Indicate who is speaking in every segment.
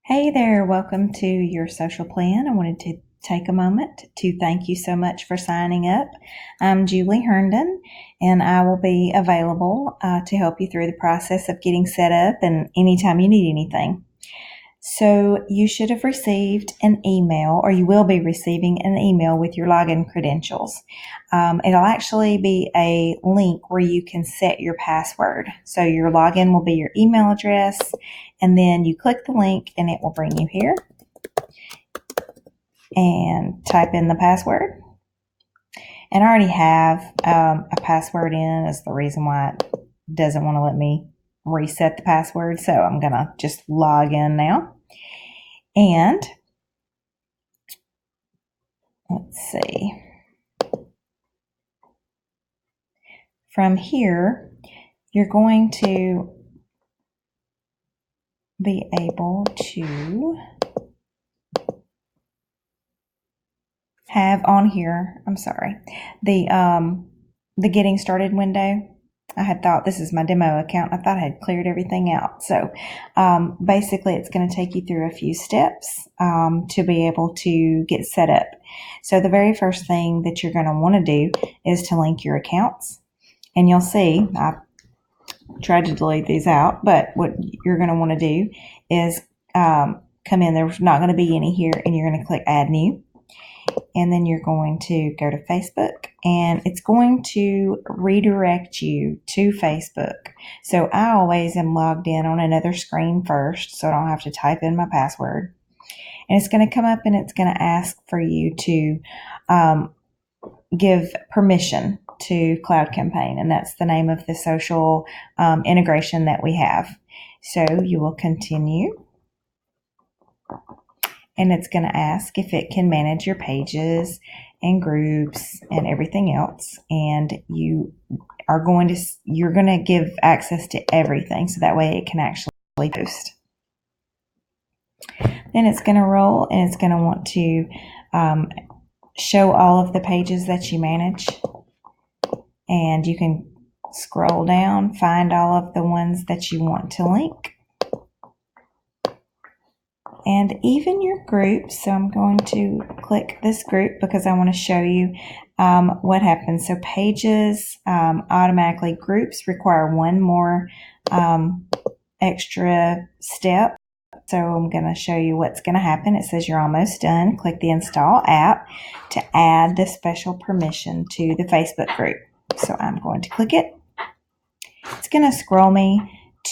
Speaker 1: Hey there, welcome to your social plan. I wanted to take a moment to thank you so much for signing up. I'm Julie Herndon, and I will be available to help you through the process of getting set up and anytime you need anything. So you should have received an email, or you will be receiving an email with your login credentials. It'll actually be a link where you can set your password. So your login will be your email address, and then you click the link and it will bring you here and type in the password. And I already have a password in. Is the reason why it doesn't want to let me reset the password. So I'm going to just log in now. And let's see. From here, you're going to be able to have on here, the getting started window. I had thought this is my demo account. I thought I had cleared everything out. So basically, it's going to take you through a few steps to be able to get set up. So the very first thing that you're going to want to do is to link your accounts. And you'll see, I tried to delete these out, but what you're going to want to do is come in. There's not going to be any here, and you're going to click Add New. And then you're going to go to Facebook, and it's going to redirect you to Facebook. So I always am logged in on another screen first, so I don't have to type in my password. And it's going to come up and it's going to ask for you to give permission to Cloud Campaign, and that's the name of the social integration that we have. So you will continue. And it's going to ask if it can manage your pages and groups and everything else. And you're going to give access to everything, so that way it can actually post. Then it's going to roll, and it's going to want to show all of the pages that you manage. And you can scroll down, find all of the ones that you want to link. And even your groups. So I'm going to click this group because I want to show you what happens. So pages automatically, groups require one more extra step. So I'm going to show you what's going to happen. It says you're almost done. Click the Install App to add the special permission to the Facebook group. So I'm going to click it. It's going to scroll me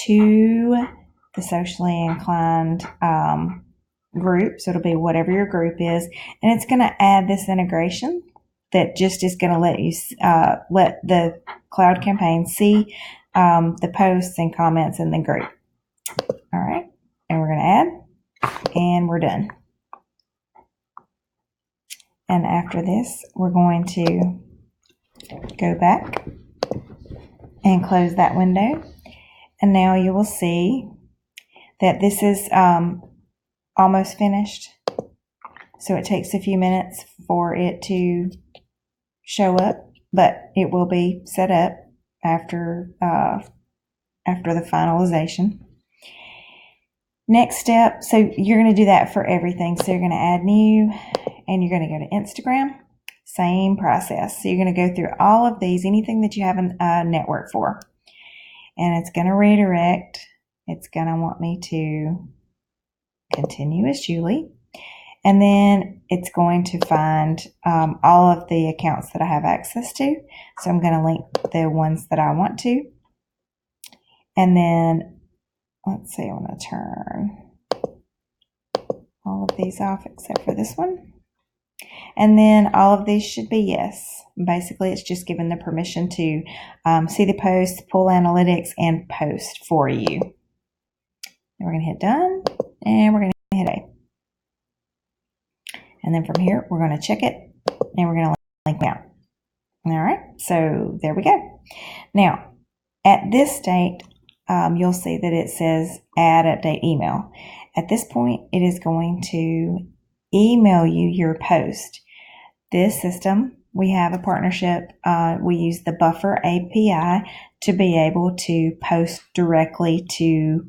Speaker 1: to the socially inclined group. So it'll be whatever your group is. And it's going to add this integration that just is going to let you let the Cloud Campaign see the posts and comments in the group. All right. And we're going to add, and we're done. And after this, we're going to go back and close that window. And now you will see that this is almost finished. So it takes a few minutes for it to show up, but it will be set up after the finalization. Next step, so you're going to do that for everything. So you're going to add new, and you're going to go to Instagram. Same process. So you're going to go through all of these, anything that you have a network for. And it's going to redirect. It's going to want me to continue as Julie. And then it's going to find all of the accounts that I have access to. So I'm going to link the ones that I want to. And then, let's see, I want to turn all of these off except for this one. And then all of these should be yes. Basically, it's just giving the permission to see the post, pull analytics, and post for you. And we're going to hit done, and we're going to hit A. And then from here, we're going to check it, and we're going to link out. All right, so there we go. Now, at this state, you'll see that it says add update email. At this point, it is going to email you your post. This system, we have a partnership. We use the Buffer API to be able to post directly to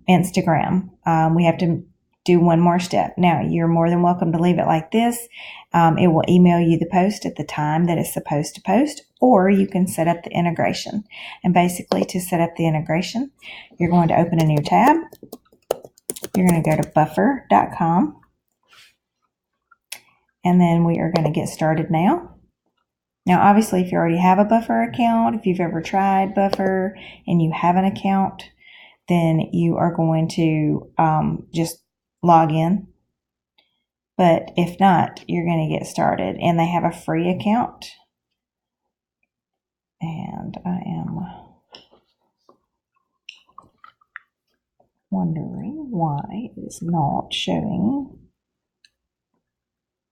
Speaker 1: Instagram. We have to do one more step. Now, you're more than welcome to leave it like this. It will email you the post at the time that it's supposed to post, or you can set up the integration. And basically, to set up the integration, you're going to open a new tab. You're going to go to buffer.com. And then we are going to get started now. Now, obviously, if you already have a Buffer account, if you've ever tried Buffer and you have an account, then you are going to just log in. But if not, you're going to get started. And they have a free account. And I am wondering why it is not showing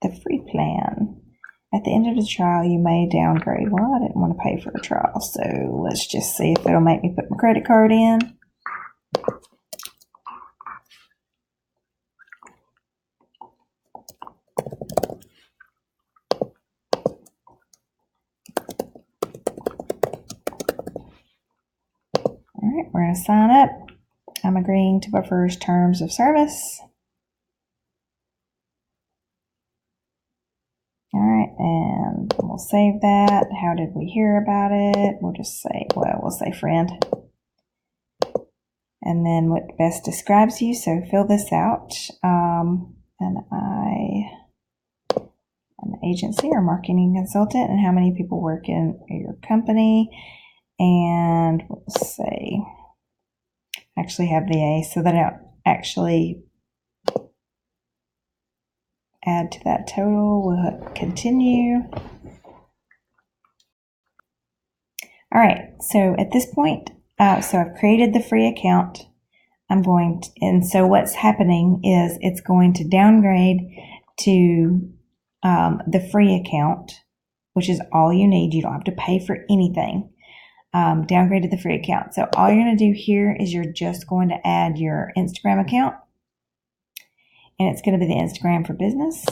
Speaker 1: the free plan. At the end of the trial, you may downgrade. Well, I didn't want to pay for a trial, so let's just see if it'll make me put my credit card in. All right, we're going to sign up. I'm agreeing to Buffer's terms of service. All right, and we'll save that. How did we hear about it? We'll just say, well, we'll say friend. And then what best describes you. So fill this out. And I am an agency or marketing consultant, and how many people work in your company. And we'll say, actually have VA so that I'll actually add to that total. We'll hit continue. All right, so at this point, so I've created the free account. And so what's happening is it's going to downgrade to the free account, which is all you need. You don't have to pay for anything. Downgrade to the free account. So all you're going to do here is you're just going to add your Instagram account. And it's going to be the Instagram for Business.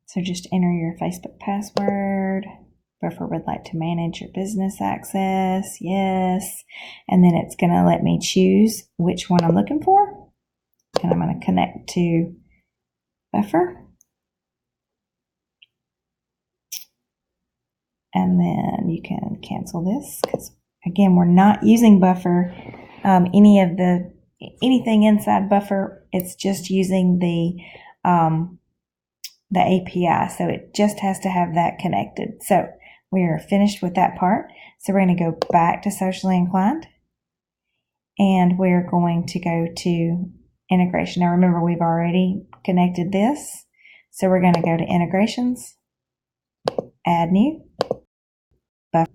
Speaker 1: So just enter your Facebook password. Buffer would like to manage your business access. Yes. And then it's going to let me choose which one I'm looking for. And I'm going to connect to Buffer. And then you can cancel this because, again, we're not using Buffer. Anything inside Buffer, it's just using the API. So it just has to have that connected. So we are finished with that part. So we're going to go back to Socially Inclined. And we're going to go to Integration. Now remember, we've already connected this. So we're going to go to Integrations, Add New, Buffer.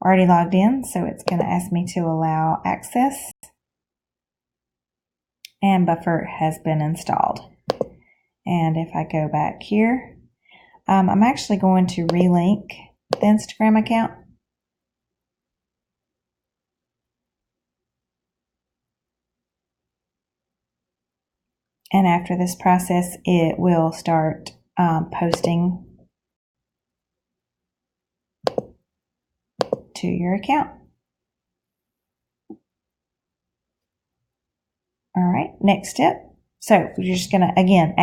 Speaker 1: Already logged in, so it's going to ask me to allow access. And Buffer has been installed. And if I go back here, I'm actually going to relink the Instagram account. And after this process, it will start posting to your account. All right, next step. So you're just going to, again,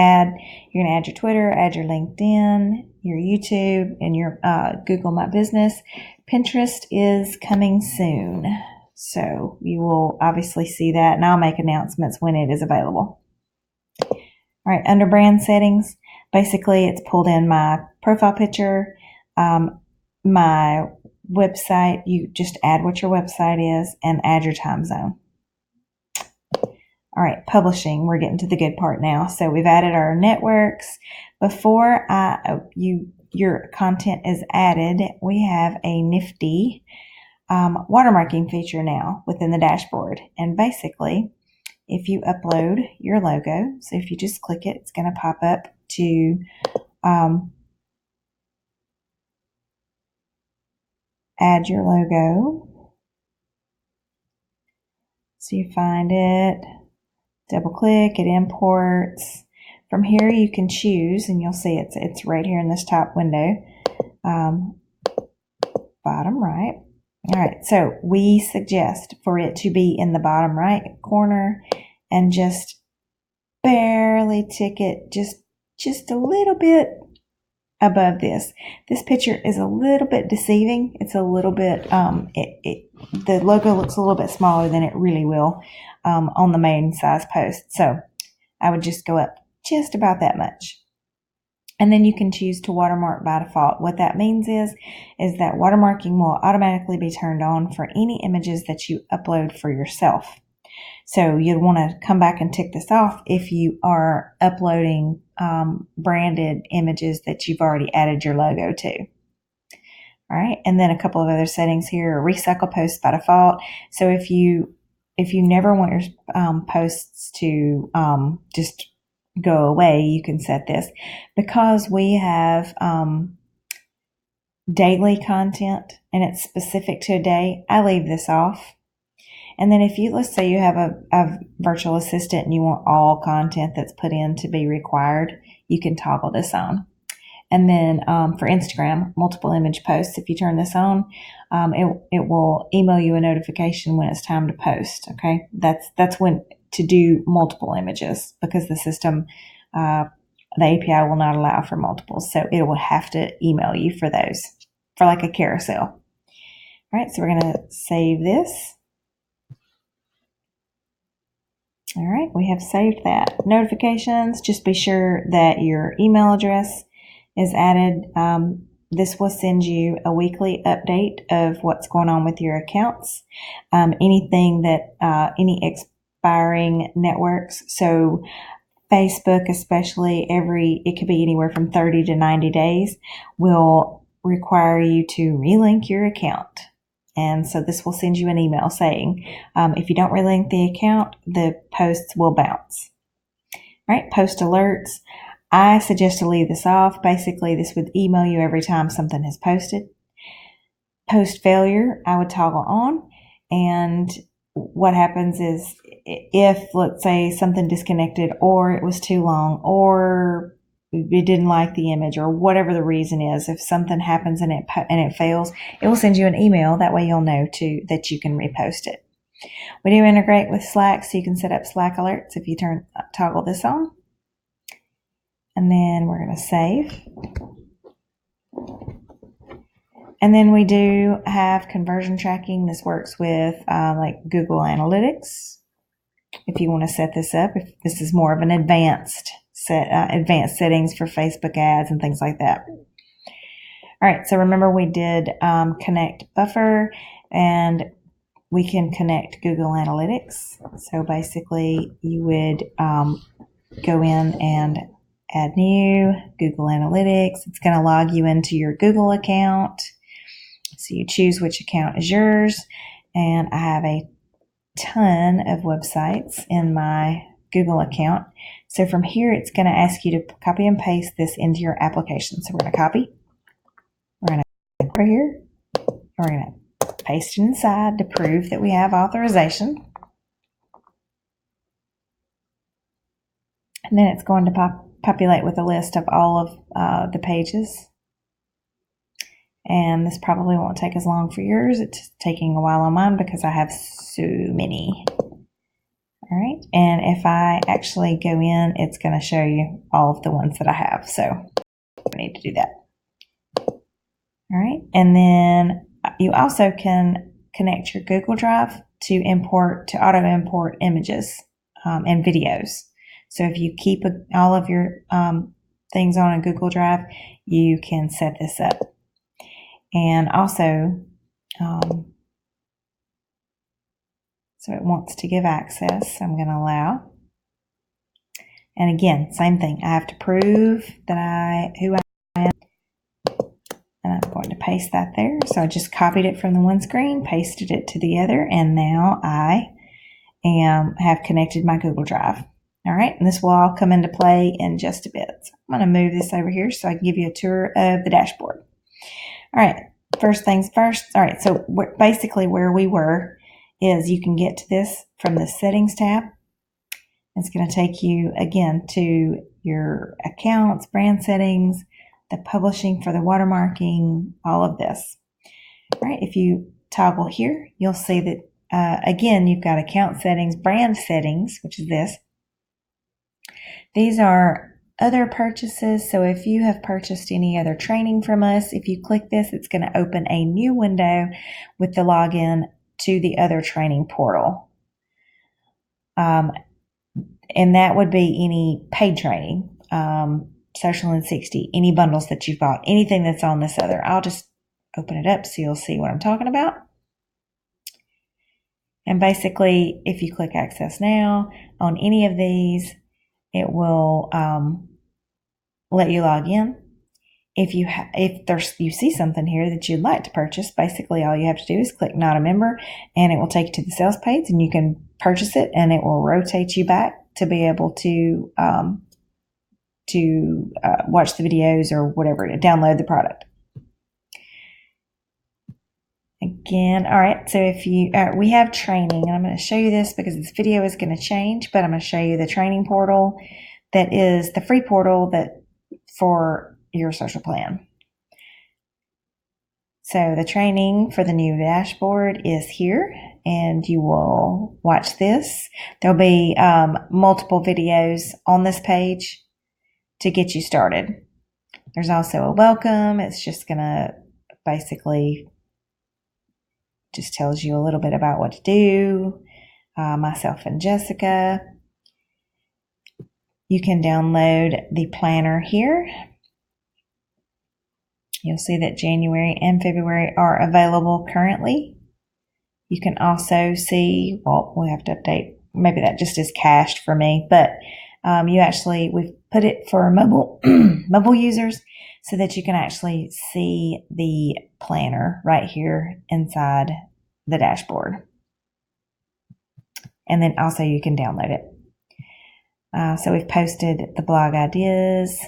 Speaker 1: you're going to add your Twitter, add your LinkedIn, your YouTube, and your Google My Business. Pinterest is coming soon. So you will obviously see that, and I'll make announcements when it is available. All right, under brand settings, basically it's pulled in my profile picture, my website. You just add what your website is and add your time zone. All right, publishing, we're getting to the good part now. So we've added our networks. Before your content is added, we have a nifty watermarking feature now within the dashboard. And basically, if you upload your logo, so if you just click it, it's going to pop up to add your logo. So you find it, double click, it imports. From here you can choose, and you'll see it's right here in this top window, bottom right. All right, so we suggest for it to be in the bottom right corner and just barely tick it just a little bit above this. This picture is a little bit deceiving. It's a little bit, the logo looks a little bit smaller than it really will on the main size post. So I would just go up just about that much. And then you can choose to watermark by default. What that means is that watermarking will automatically be turned on for any images that you upload for yourself. So you'd want to come back and tick this off if you are uploading branded images that you've already added your logo to. All right, and then a couple of other settings here. Recycle posts by default. So if you never want your posts to just go away, you can set this. Because we have daily content and it's specific to a day, I leave this off. And then if you, let's say you have a virtual assistant and you want all content that's put in to be required, you can toggle this on. And then for Instagram, multiple image posts, if you turn this on, it will email you a notification when it's time to post. Okay, that's when to do multiple images, because the system, the API will not allow for multiples, so it will have to email you for those, for like a carousel. All right, so we're going to save this. All right, we have saved that. Notifications, just be sure that your email address is added. This will send you a weekly update of what's going on with your accounts. Anything that, any expiring networks. So Facebook, especially, it could be anywhere from 30 to 90 days, will require you to relink your account. And so this will send you an email saying, if you don't relink the account, the posts will bounce. All right, post alerts. I suggest to leave this off. Basically, this would email you every time something is posted. Post failure, I would toggle on. And what happens is, if, let's say, something disconnected, or it was too long, or it didn't like the image, or whatever the reason is, if something happens and it fails, it will send you an email. That way you'll know that you can repost it. We do integrate with Slack, so you can set up Slack alerts if you toggle this on. And then we're going to save. And then we do have conversion tracking. This works with like Google Analytics. If you want to set this up, if this is more of an advanced settings for Facebook ads and things like that. All right, so remember we did connect Buffer, and we can connect Google Analytics. So basically you would go in and add new Google Analytics. It's going to log you into your Google account. So you choose which account is yours. And I have a ton of websites in my Google account. So from here, it's going to ask you to copy and paste this into your application. So we're going to copy. We're going to go here. We're going to paste it inside to prove that we have authorization. And then it's going to populate with a list of all of the pages. And this probably won't take as long for yours. It's taking a while on mine because I have so many. All right, and if I actually go in, it's going to show you all of the ones that I have. So I need to do that. All right, and then you also can connect your Google Drive to auto import images and videos. So if you keep all of your things on a Google Drive, you can set this up. And also, so it wants to give access. I'm going to allow. And again, same thing. I have to prove that who I am. And I'm going to paste that there. So I just copied it from the one screen, pasted it to the other, and now I have connected my Google Drive. All right, and this will all come into play in just a bit. So I'm going to move this over here so I can give you a tour of the dashboard. All right, first things first. All right, so basically where we were is you can get to this from the settings tab. It's going to take you again to your accounts, brand settings, the publishing for the watermarking, all of this. All right, if you toggle here, you'll see that again, you've got account settings, brand settings, which is this. These are other purchases. So if you have purchased any other training from us, if you click this, it's going to open a new window with the login to the other training portal. And that would be any paid training, Social in 60, any bundles that you've bought, anything that's on this other. I'll just open it up so you'll see what I'm talking about. And basically, if you click Access Now on any of these, it will let you log in. If you see something here that you'd like to purchase, basically all you have to do is click Not a Member, and it will take you to the sales page, and you can purchase it, and it will rotate you back to be able to watch the videos or whatever, to download the product. Again, all right, so if you, we have training, and I'm going to show you this because this video is going to change, but I'm going to show you the training portal that is the free portal that for your social plan. So the training for the new dashboard is here, and you will watch this. There'll be multiple videos on this page to get you started. There's also a welcome. It's just going to basically just tells you a little bit about what to do. Myself and Jessica. You can download the planner here. You'll see that January and February are available currently. You can also see, well, we have to update. Maybe that just is cached for me, but we've put it for mobile mobile users so that you can actually see the planner right here inside the dashboard. And then also you can download it. So we've posted the blog ideas,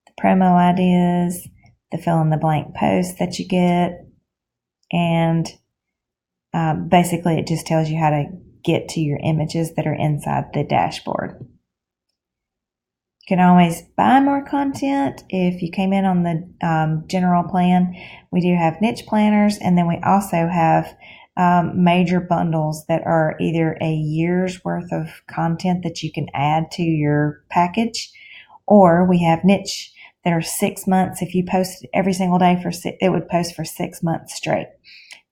Speaker 1: the promo ideas, the fill in the blank post that you get, and basically it just tells you how to get to your images that are inside the dashboard. You can always buy more content. If you came in on the general plan, we do have niche planners, and then we also have major bundles that are either a year's worth of content that you can add to your package, or we have niche that are 6 months. If you post every single day it would post for 6 months straight.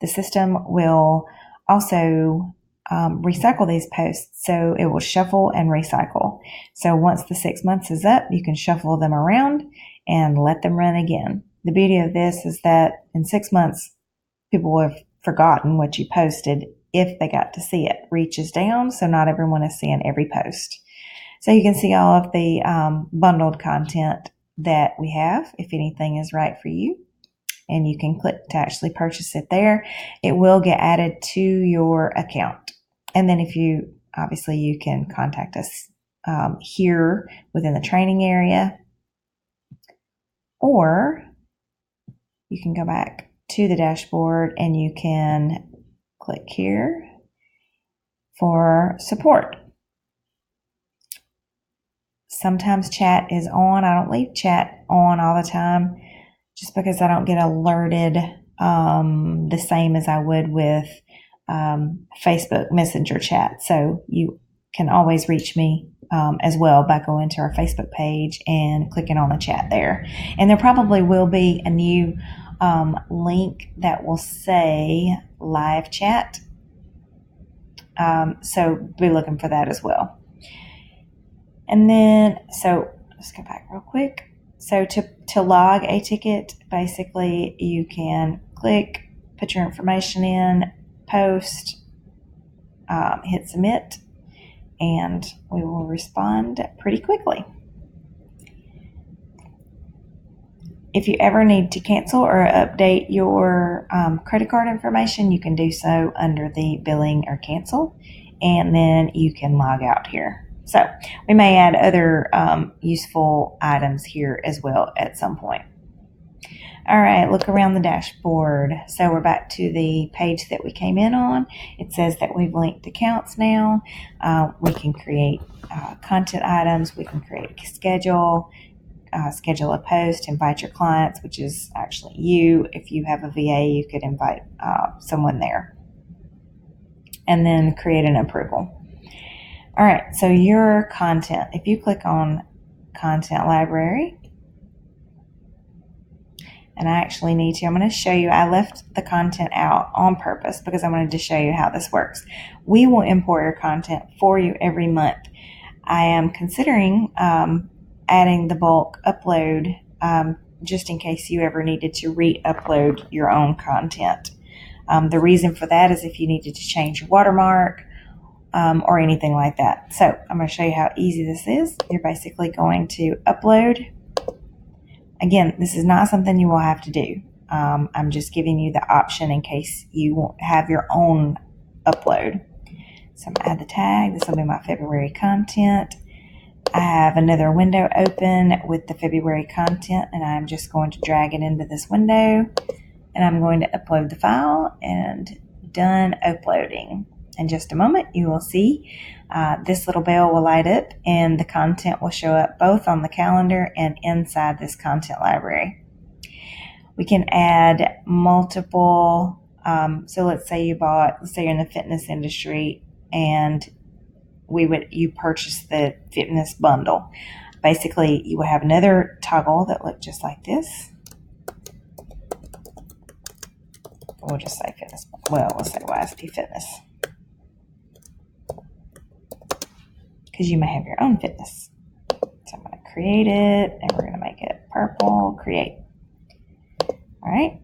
Speaker 1: The system will also recycle these posts, so it will shuffle and recycle. So once the 6 months is up, you can shuffle them around and let them run again. The beauty of this is that in 6 months, people will have forgotten what you posted if they got to see it. Reach is down, so not everyone is seeing every post. So you can see all of the bundled content that we have, if anything is right for you. And you can click to actually purchase it there. It will get added to your account. And then obviously you can contact us here within the training area, or you can go back to the dashboard and you can click here for support. Sometimes chat is on. I don't leave chat on all the time just because I don't get alerted the same as I would with Facebook Messenger chat. So you can always reach me as well by going to our Facebook page and clicking on the chat there. And there probably will be a new link that will say live chat. So be looking for that as well. And then, so let's go back real quick. So to log a ticket, basically you can click, put your information in, post, hit submit, and we will respond pretty quickly. If you ever need to cancel or update your credit card information, you can do so under the billing or cancel, and then you can log out here. So we may add other useful items here as well at some point. All right, look around the dashboard. So we're back to the page that we came in on. It says that we've linked accounts now. We can create content items. We can create a schedule, schedule a post, invite your clients, which is actually you. If you have a VA, you could invite someone there. And then create an approval. All right, so your content, if you click on Content Library, and I actually need to, I'm going to show you, I left the content out on purpose because I wanted to show you how this works. We will import your content for you every month. I am considering adding the bulk upload just in case you ever needed to re-upload your own content. The reason for that is if you needed to change your watermark or anything like that. So I'm going to show you how easy this is. You're basically going to upload. Again, this is not something you will have to do. I'm just giving you the option in case you won't have your own upload. So I'm going to add the tag. This will be my February content. I have another window open with the February content, and I'm just going to drag it into this window, and I'm going to upload the file, and done uploading. In just a moment, you will see this little bell will light up and the content will show up both on the calendar and inside this content library. We can add multiple, so let's say let's say you're in the fitness industry and you purchase the fitness bundle. Basically, you will have another toggle that looked just like this. We'll just say fitness, we'll say YSP Fitness. Because you may have your own fitness. So I'm going to create it, and we're going to make it purple, create. All right.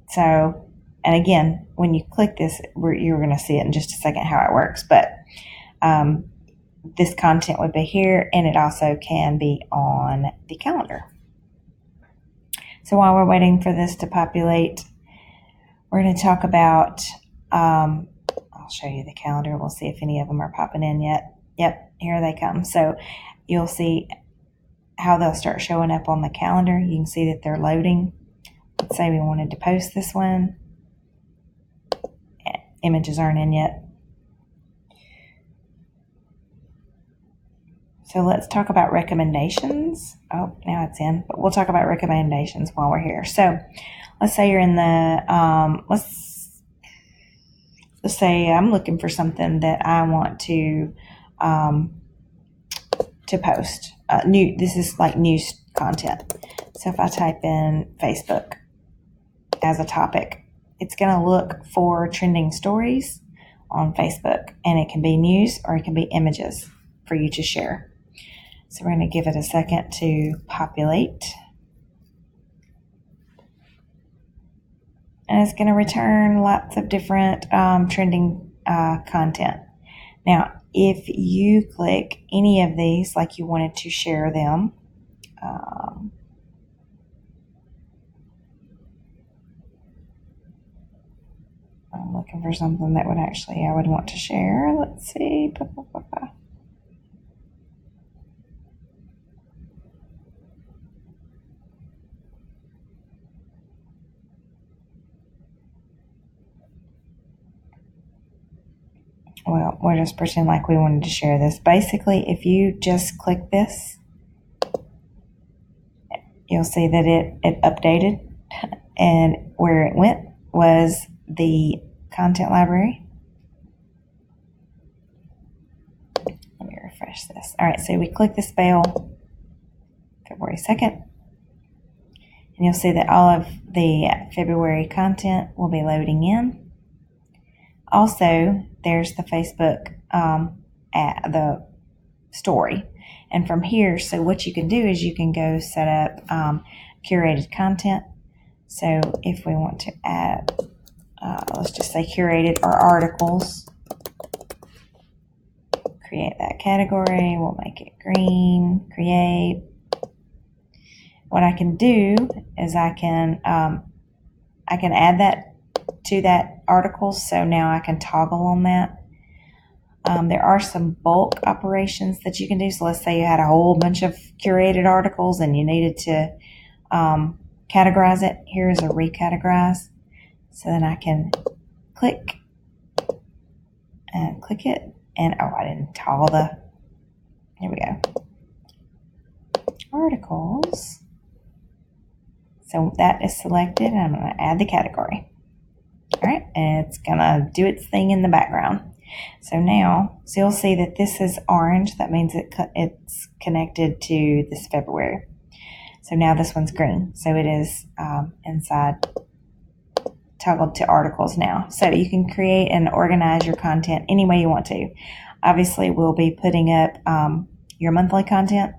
Speaker 1: So, and again, when you click this, you're going to see it in just a second how it works. But this content would be here, and it also can be on the calendar. So while we're waiting for this to populate, we're going to talk about, I'll show you the calendar. We'll see if any of them are popping in yet. Yep, here they come. So you'll see how they'll start showing up on the calendar. You can see that they're loading. Let's say we wanted to post this one. Images aren't in yet. So let's talk about recommendations. Oh, now it's in, but we'll talk about recommendations while we're here. So let's say you're in the, let's say I'm looking for something that I want to post. This is like news content. So if I type in Facebook as a topic, it's going to look for trending stories on Facebook, and it can be news or it can be images for you to share. So we're going to give it a second to populate. And it's going to return lots of different trending content. Now, if you click any of these, like you wanted to share them, I'm looking for something that I would want to share. Let's see. Well, we'll just pretend like we wanted to share this. Basically, if you just click this, you'll see that it updated, and where it went was the content library. Let me refresh this. All right, so we click this bell February 2nd, and you'll see that all of the February content will be loading in. Also, there's the Facebook the story. And from here, so what you can do is you can go set up curated content. So if we want to add, let's just say curated or articles, create that category. We'll make it green, create. What I can do is I can add that to that article. So now I can toggle on that. There are some bulk operations that you can do. So let's say you had a whole bunch of curated articles and you needed to categorize it. Here's a recategorize. So then I can click and click it. And oh, I didn't toggle the, here we go. Articles. So that is selected and I'm going to add the category. All right, and it's going to do its thing in the background. So now, so you'll see that this is orange. That means it's connected to this February. So now this one's green. So it is inside toggled to articles now. So you can create and organize your content any way you want to. Obviously, we'll be putting up your monthly content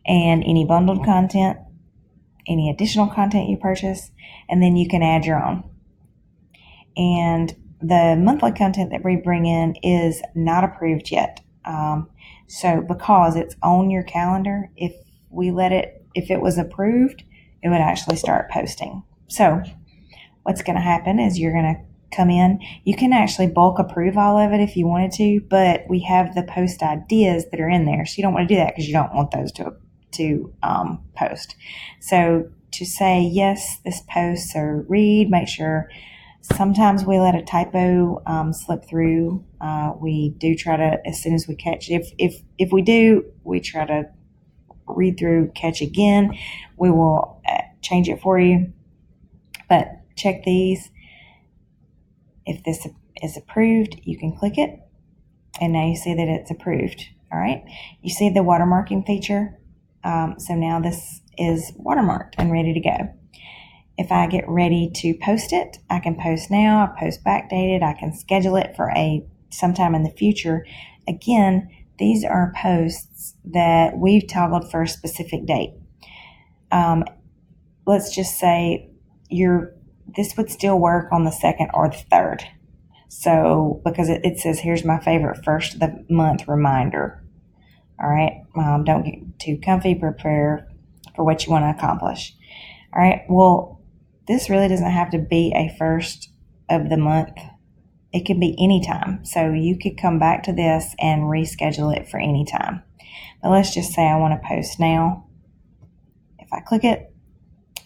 Speaker 1: and any bundled content, any additional content you purchase, and then you can add your own. And the monthly content that we bring in is not approved yet. So because it's on your calendar, if it was approved, it would actually start posting. So what's going to happen is you're going to come in. You can actually bulk approve all of it if you wanted to, but we have the post ideas that are in there. So you don't want to do that because you don't want those to post. So to say, yes, this posts or read, make sure. Sometimes we let a typo slip through. We do try to, as soon as we catch, if we do, we try to read through, catch again. We will change it for you. But check these. If this is approved, you can click it. And now you see that it's approved. All right. You see the watermarking feature. So now this is watermarked and ready to go. If I get ready to post it, I can post now, I post backdated, I can schedule it for sometime in the future. Again, these are posts that we've toggled for a specific date. Let's just say this would still work on the 2nd or the 3rd. So, because it says, here's my favorite first of the month reminder. All right. Don't get too comfy, prepare for what you want to accomplish. All right. Well, this really doesn't have to be a first of the month. It could be any time. So you could come back to this and reschedule it for any time. But let's just say I want to post now. If I click it,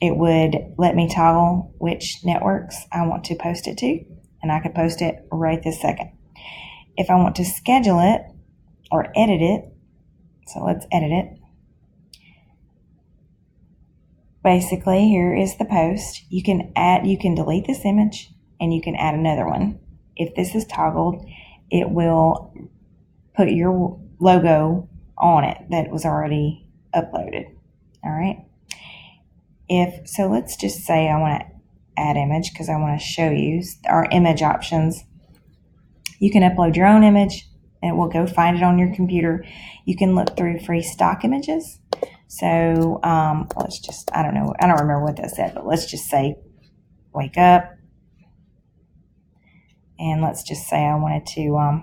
Speaker 1: it would let me toggle which networks I want to post it to. And I could post it right this second. If I want to schedule it or edit it, so let's edit it. Basically, here is the post. You can delete this image and you can add another one. If this is toggled, it will put your logo on it that was already uploaded. All right. So let's just say I want to add image because I want to show you our image options. You can upload your own image and it will go find it on your computer. You can look through free stock images. So let's just, I don't remember what that said, but let's just say wake up. And let's just say I wanted to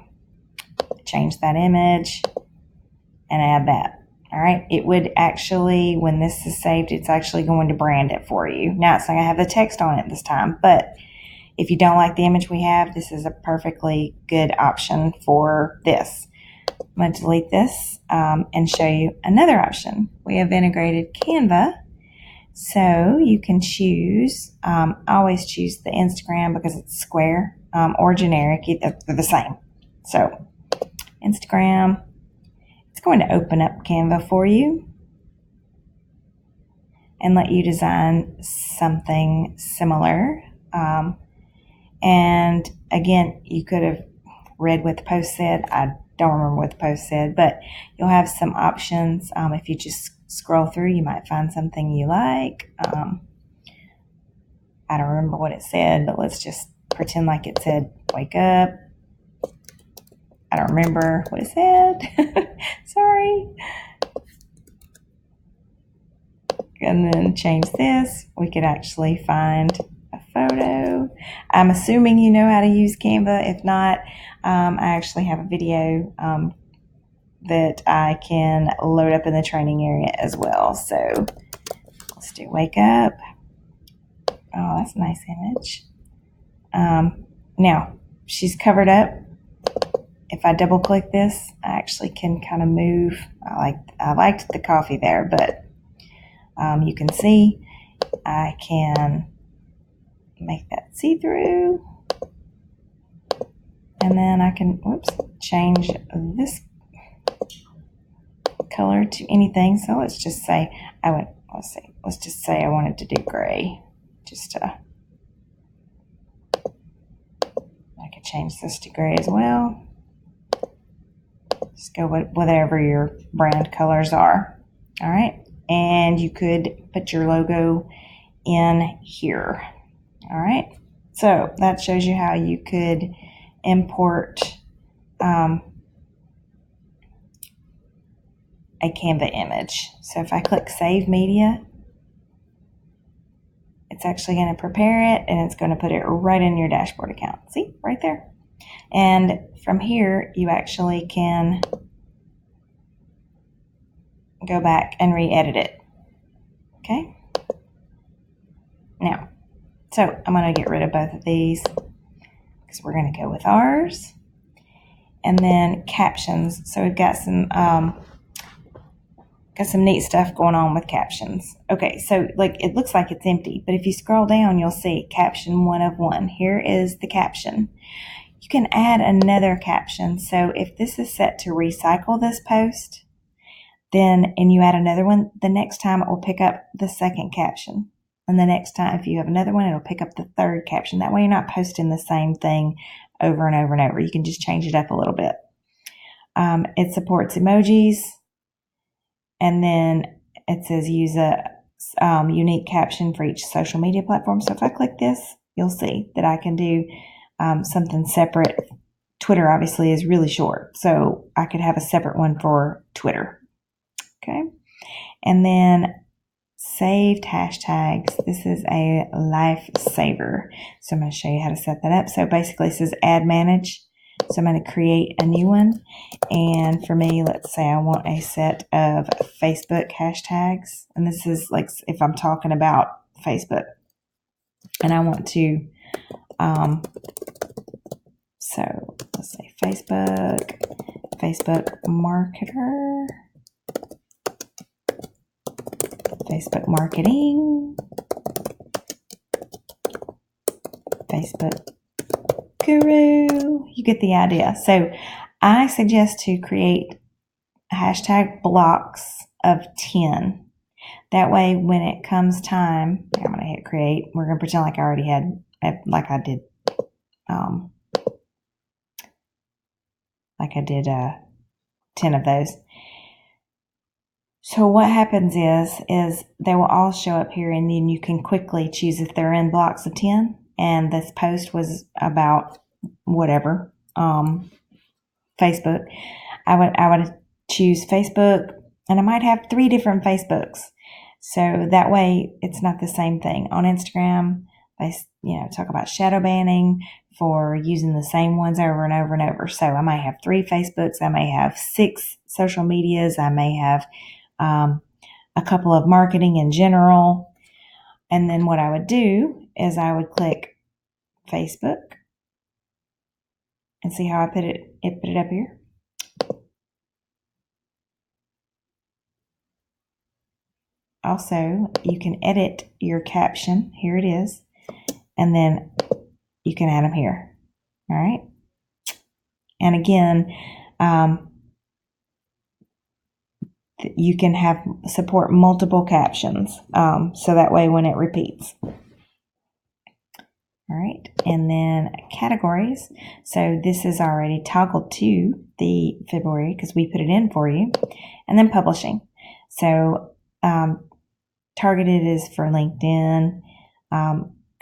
Speaker 1: change that image and add that. All right. It would actually, when this is saved, it's actually going to brand it for you. Now it's not going to have the text on it this time, but if you don't like the image we have, this is a perfectly good option for this. I'm going to delete this and show you another option. We have integrated Canva. So you can choose, I always choose the Instagram because it's square or generic. They're the same. So Instagram, it's going to open up Canva for you and let you design something similar. And again, you could have read what the post said. I don't remember what the post said, but you'll have some options. If you just scroll through, you might find something you like. I don't remember what it said, but let's just pretend like it said, wake up. I don't remember what it said. Sorry. And then change this. We could actually find a photo. I'm assuming you know how to use Canva. If not, I actually have a video that I can load up in the training area as well. So let's do wake up. Oh, that's a nice image. Now she's covered up. if I double click this, I actually can kind of move. I liked the coffee there, but you can see I can make that see-through, and then I can change this color to anything. So let's just say let's just say I wanted to do gray. I could change this to gray as well. Just go with whatever your brand colors are. All right. And you could put your logo in here. All right. So that shows you how you could import a Canva image. So if I click Save Media, it's actually going to prepare it, and it's going to put it right in your dashboard account. See, right there. And from here, you actually can go back and re-edit it. Okay. Now, so I'm going to get rid of both of these because we're going to go with ours. And then captions. So we've got some neat stuff going on with captions. Okay, so it looks like it's empty, but if you scroll down, you'll see caption 1 of 1. Here is the caption. You can add another caption. So if this is set to recycle this post, and you add another one, the next time it will pick up the second caption. And the next time, if you have another one, it'll pick up the third caption. That way you're not posting the same thing over and over and over. You can just change it up a little bit. It supports emojis. And then it says use a unique caption for each social media platform. So if I click this, you'll see that I can do something separate. Twitter obviously is really short, so I could have a separate one for Twitter. Okay. And then saved hashtags. This is a lifesaver. So I'm going to show you how to set that up. So basically it says add manage. So I'm going to create a new one. And for me, let's say I want a set of Facebook hashtags. And this is like if I'm talking about Facebook. And I want to, so let's say Facebook marketer, Facebook marketing, Facebook guru. You get the idea. So I suggest to create hashtag blocks of 10. That way when it comes time, I'm going to hit create. We're going to pretend like I already had, like I did 10 of those. So what happens is they will all show up here, and then you can quickly choose if they're in blocks of 10. And this post was about whatever, Facebook. I would choose Facebook, and I might have 3 different Facebooks. So that way it's not the same thing. On Instagram, they talk about shadow banning for using the same ones over and over and over. So I might have 3 Facebooks. I may have 6 social medias. I may have a couple of marketing in general. And then what I would do is I would click Facebook and see how I put it up here. Also, you can edit your caption. Here it is. And then you can add them here. All right. And again, you can support multiple captions. So that way when it repeats. All right. And then categories. So this is already toggled to the February because we put it in for you. And then publishing. So targeted is for LinkedIn.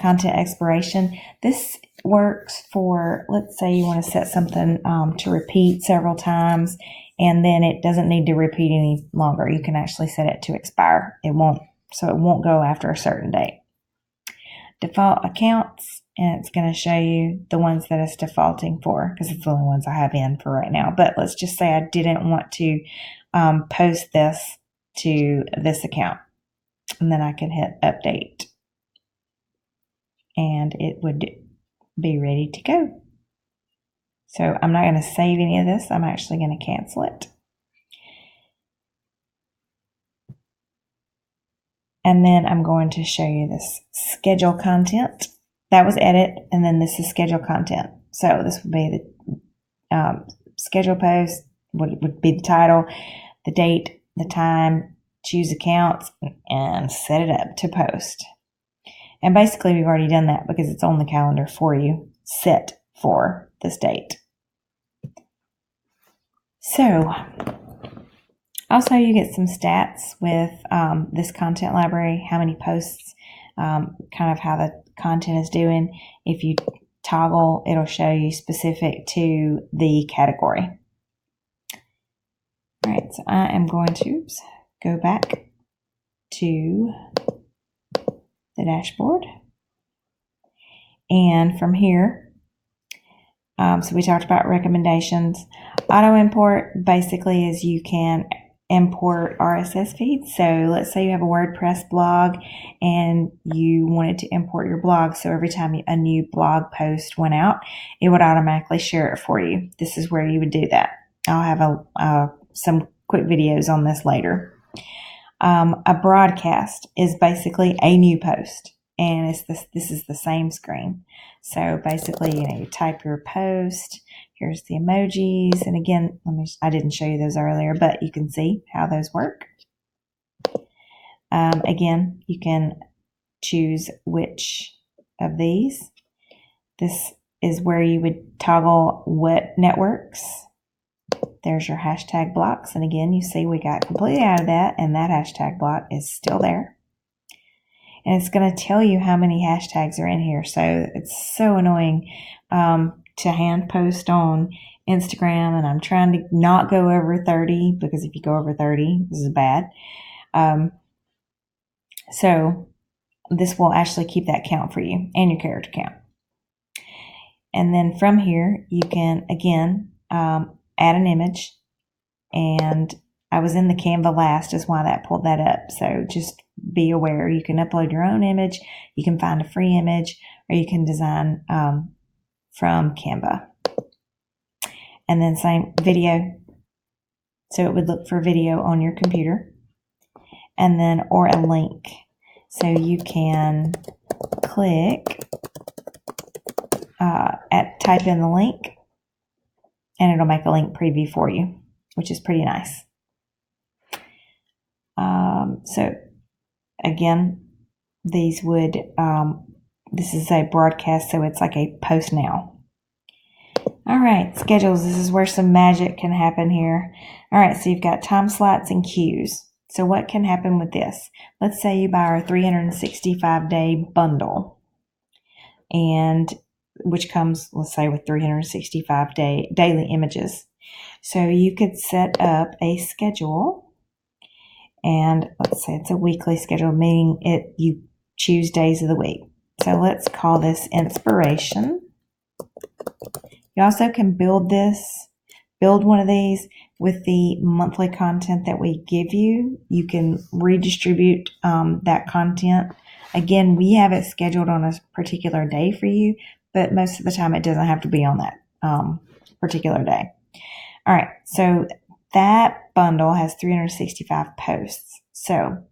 Speaker 1: Content expiration. This works for, let's say you want to set something to repeat several times, and then it doesn't need to repeat any longer. You can actually set it to expire. It won't go after a certain date. Default accounts, and it's going to show you the ones that it's defaulting for because it's the only ones I have in for right now. But let's just say I didn't want to post this to this account, and then I can hit update. And it would be ready to go. So I'm not going to save any of this. I'm actually going to cancel it. And then I'm going to show you this schedule content. That was edit, and then this is schedule content. So this would be the schedule post, would be the title, the date, the time, choose accounts, and set it up to post. And basically we've already done that because it's on the calendar for you, set for this date. So also you get some stats with this content library, how many posts, kind of how the content is doing. If you toggle, it'll show you specific to the category. All right, so I am going to go back to the dashboard. And from here, so we talked about recommendations. Auto import basically is you can import RSS feeds. So let's say you have a WordPress blog and you wanted to import your blog. So every time a new blog post went out, it would automatically share it for you. This is where you would do that. I'll have some quick videos on this later. A broadcast is basically a new post, and this is the same screen. So basically, you type your post. Here's the emojis, and again, I didn't show you those earlier, but you can see how those work. Again, you can choose which of these. This is where you would toggle what networks. There's your hashtag blocks. And again, you see we got completely out of that, and that hashtag block is still there. And it's going to tell you how many hashtags are in here. So it's so annoying to hand post on Instagram, and I'm trying to not go over 30 because if you go over 30, this is bad. So this will actually keep that count for you and your character count. And then from here, you can, again, add an image, and I was in the Canva last is why that pulled that up. So just be aware, you can upload your own image, you can find a free image, or you can design from Canva. And then same video. So it would look for video on your computer. And then, or a link. So you can click, type in the link, and it'll make a link preview for you, which is pretty nice. So again, these would, this is a broadcast, so it's like a post now. All right, schedules. This is where some magic can happen here. All right, so you've got time slots and queues. So what can happen with this? Let's say you buy our 365-day bundle, and which comes, let's say, with 365 daily images. So you could set up a schedule, and let's say it's a weekly schedule, meaning you choose days of the week. So let's call this inspiration. You also can build one of these with the monthly content that we give you. You can redistribute that content. Again, we have it scheduled on a particular day for you, but most of the time it doesn't have to be on that particular day. All right, so that bundle has 365 posts. So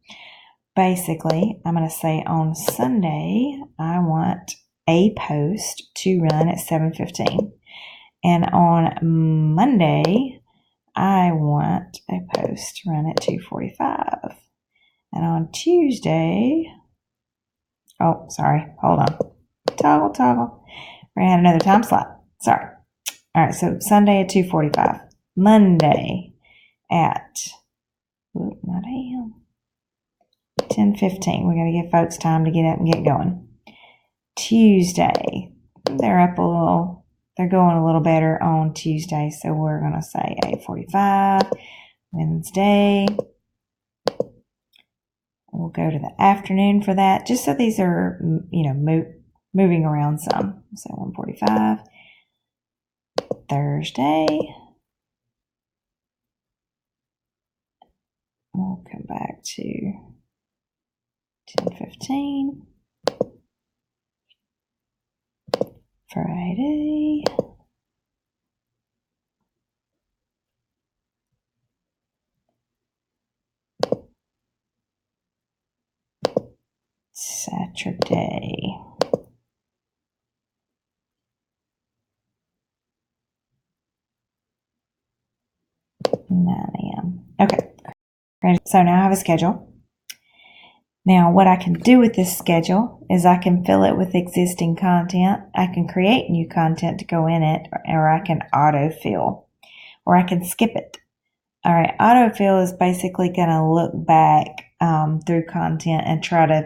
Speaker 1: basically, I'm going to say on Sunday, I want a post to run at 7:15. And on Monday, I want a post to run at 2:45. And on Tuesday, oh, sorry, hold on. Toggle. We're going to add another time slot. Sorry. All right, so Sunday at 2:45. Monday at, not a.m., 10:15. We're going to give folks time to get up and get going. Tuesday, they're going a little better on Tuesday, so we're going to say 8:45. Wednesday, we'll go to the afternoon for that, just so these are, moving around some. So 1:45. Thursday, we'll come back to 10:15. Friday, Saturday. Okay, so now I have a schedule. Now what I can do with this schedule is I can fill it with existing content. I can create new content to go in it, or I can autofill, or I can skip it. All right, autofill is basically going to look back through content and try to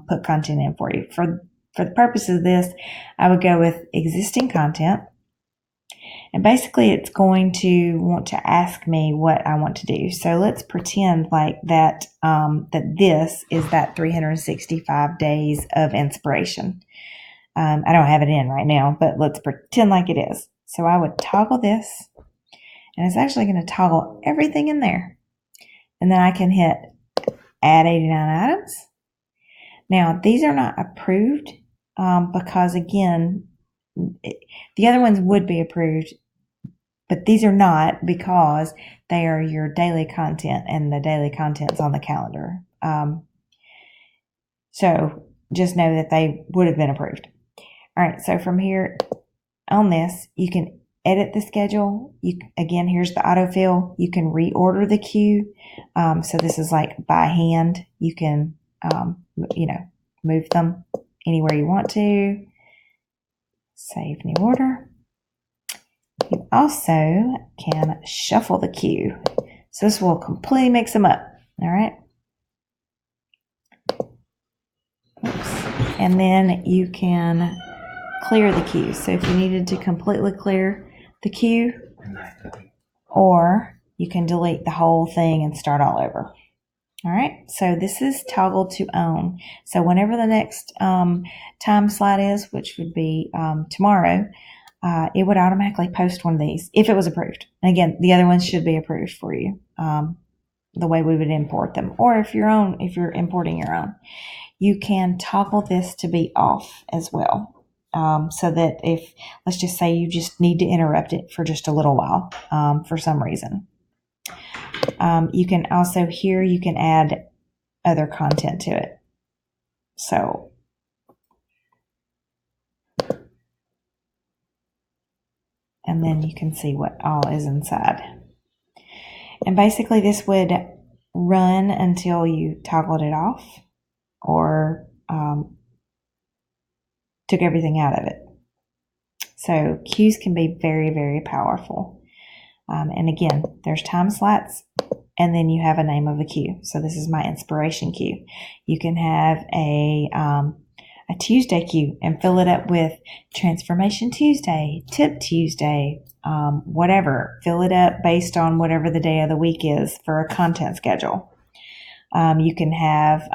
Speaker 1: put content in for you. For the purpose of this, I would go with existing content. And basically, it's going to want to ask me what I want to do. So let's pretend like that that this is that 365 days of inspiration. I don't have it in right now, but let's pretend like it is. So I would toggle this, and it's actually going to toggle everything in there. And then I can hit Add 89 items. Now, these are not approved because, again, the other ones would be approved, but these are not because they are your daily content, and the daily content's on the calendar. So just know that they would have been approved. All right, so from here on this, you can edit the schedule. Again, here's the autofill. You can reorder the queue. So this is like by hand. You can, move them anywhere you want to. Save new order. You also can shuffle the queue. So this will completely mix them up. All right. Oops. And then you can clear the queue. So if you needed to completely clear the queue, or you can delete the whole thing and start all over. All right, so this is toggle to own. So whenever the next time slot is, which would be tomorrow, it would automatically post one of these if it was approved. And again, the other ones should be approved for you, the way we would import them. Or if you're importing your own, you can toggle this to be off as well. So that if, let's just say you just need to interrupt it for just a little while for some reason. You can also, here you can add other content to it. So and then you can see what all is inside. And basically this would run until you toggled it off or took everything out of it. So queues can be very, very powerful. And again, there's time slots, and then you have a name of a queue. So this is my inspiration queue. You can have a Tuesday queue and fill it up with Transformation Tuesday, Tip Tuesday, whatever. Fill it up based on whatever the day of the week is for a content schedule. You can have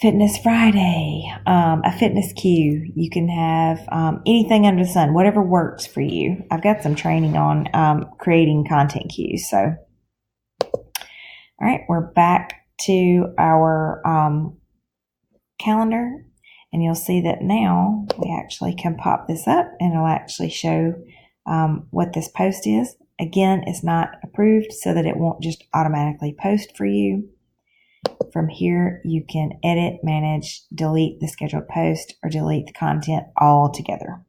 Speaker 1: Fitness Friday, a fitness queue. You can have anything under the sun, whatever works for you. I've got some training on creating content queues. So, all right, we're back to our calendar, and you'll see that now we actually can pop this up, and it'll actually show what this post is. Again, it's not approved, so that it won't just automatically post for you. From here, you can edit, manage, delete the scheduled post, or delete the content all together.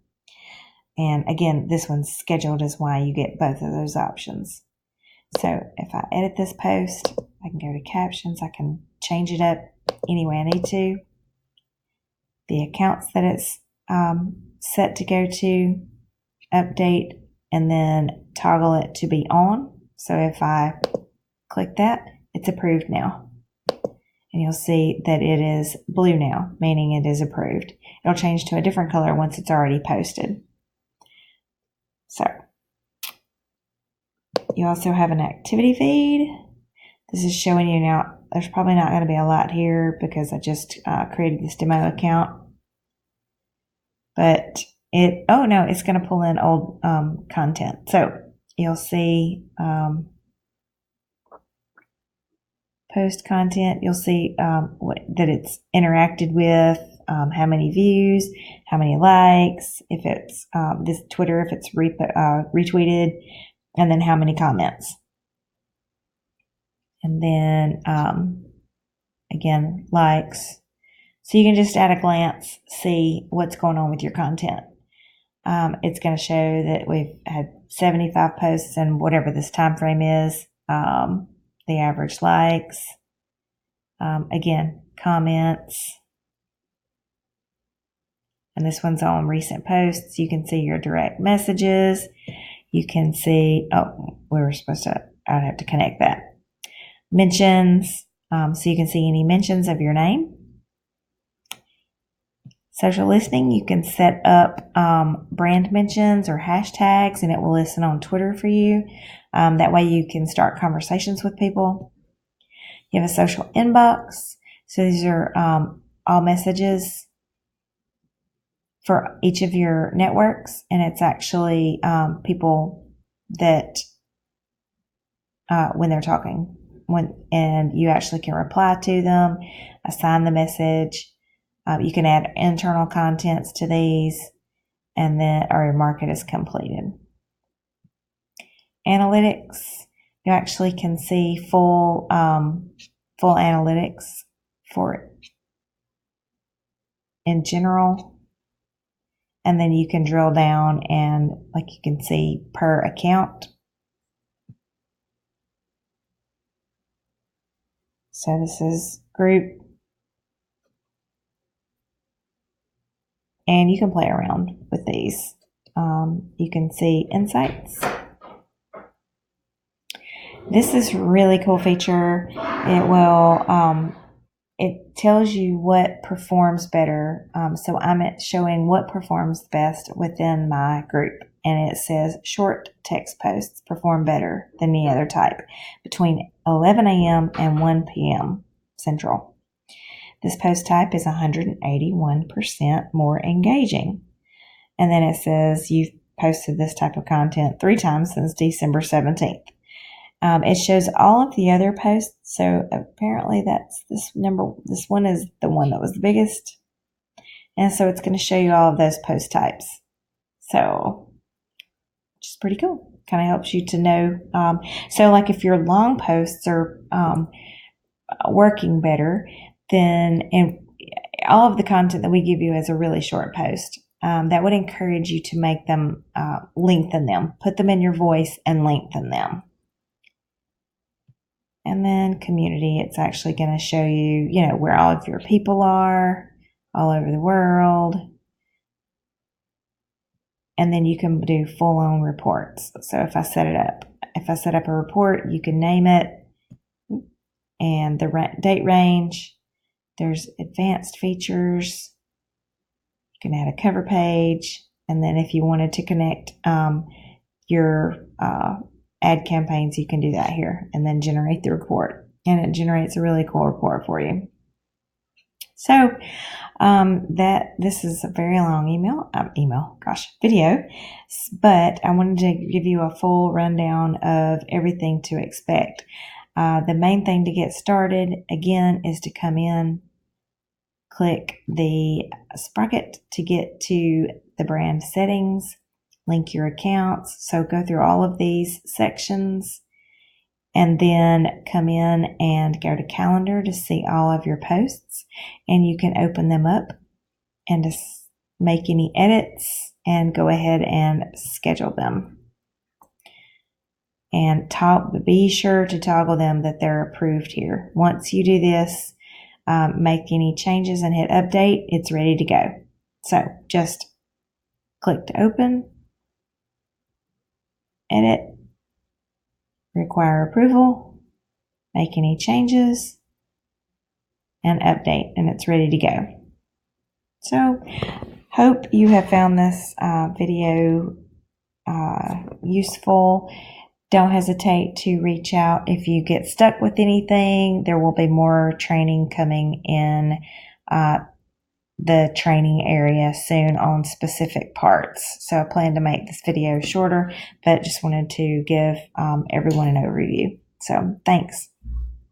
Speaker 1: And again, this one's scheduled is why you get both of those options. So if I edit this post, I can go to captions. I can change it up any way I need to. The accounts that it's set to go to, update, and then toggle it to be on. So if I click that, it's approved now. And you'll see that it is blue now, meaning it is approved. It'll change to a different color once it's already posted. So you also have an activity feed. This is showing you now. There's probably not going to be a lot here because I just created this demo account. But it's going to pull in old content. So you'll see post content. You'll see that it's interacted with, how many views, how many likes, if it's this Twitter, if it's retweeted, and then how many comments. And then again, likes. So you can just at a glance see what's going on with your content. It's going to show that we've had 75 posts and whatever this time frame is, the average likes, again, comments. And this one's on recent posts. You can see your direct messages. You can see, I'd have to connect that. Mentions, so you can see any mentions of your name. Social listening, you can set up brand mentions or hashtags, and it will listen on Twitter for you. That way you can start conversations with people. You have a social inbox. So these are all messages for each of your networks, and it's actually people that when they're talking, and you actually can reply to them, assign the message. You can add internal contents to these, and then your market is completed. Analytics, you actually can see full analytics for it in general. And then you can drill down and you can see per account. So this is group. And you can play around with these. You can see insights. This is a really cool feature. It tells you what performs better. So I'm showing what performs best within my group. And it says short text posts perform better than any other type between 11 a.m. and 1 p.m. Central. This post type is 181% more engaging. And then it says you've posted this type of content 3 times since December 17th. It shows all of the other posts. So apparently that's this one is the one that was the biggest. And so it's going to show you all of those post types. So, which is pretty cool. Kind of helps you to know. So like if your long posts are working better, then all of the content that we give you is a really short post. That would encourage you to make them, lengthen them, put them in your voice and lengthen them. And then community, it's actually going to show you, where all of your people are all over the world. And then you can do full-on reports. So if I set up a report, you can name it and the date range. There's advanced features. You can add a cover page. And then if you wanted to connect your ad campaigns, you can do that here and then generate the report. And it generates a really cool report for you. So this is a very long video, but I wanted to give you a full rundown of everything to expect. The main thing to get started, again, is to come in, click the sprocket to get to the brand settings, link your accounts. So go through all of these sections and then come in and go to calendar to see all of your posts, and you can open them up and just make any edits and go ahead and schedule them. And be sure to toggle them that they're approved here. Once you do this, make any changes and hit update, it's ready to go. So just click to open, edit, require approval, make any changes, and update, and it's ready to go. So hope you have found this video useful. Don't hesitate to reach out if you get stuck with anything. There will be more training coming in the training area soon on specific parts. So I plan to make this video shorter, but just wanted to give everyone an overview. So thanks.